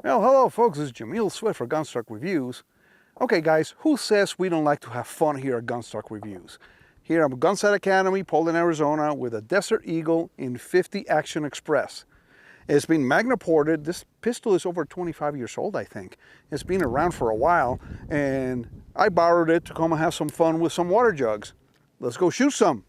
Well, hello folks, this is Yamil Sued for Gunstock Reviews. Okay guys, who says we don't like to have fun here at Gunstock Reviews? Here I'm at Gunsight Academy, Portland, Arizona with a Desert Eagle in 50 Action Express. It's been magna ported. This pistol is over 25 years old, I think. It's been around for a while and I borrowed it to come and have some fun with some water jugs. Let's go shoot some.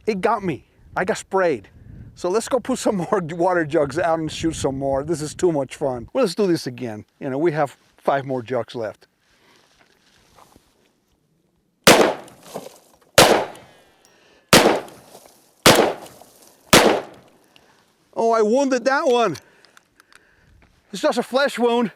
It got me. I got sprayed. So let's go put some more water jugs out and shoot some more. This is too much fun. Well, let's do this again. You know, we have 5 more jugs left. Oh, I wounded that one. It's just a flesh wound.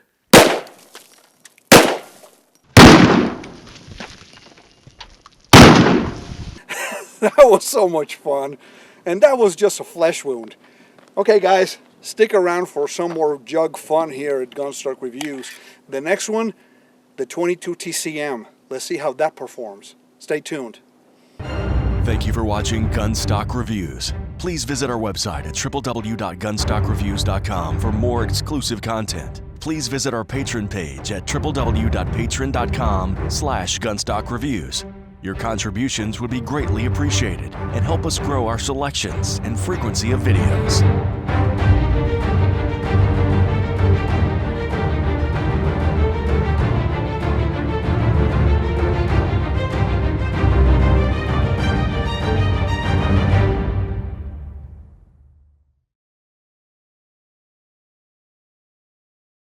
That was so much fun, and that was just a flesh wound. Okay guys, stick around for some more jug fun here at Gunstock Reviews. The next one, the 22 TCM. Let's see how that performs. Stay tuned. Thank you for watching Gunstock Reviews. Please visit our website at www.gunstockreviews.com for more exclusive content. Please visit our Patreon page at www.patreon.com/gunstockreviews. Your contributions would be greatly appreciated and help us grow our selections and frequency of videos.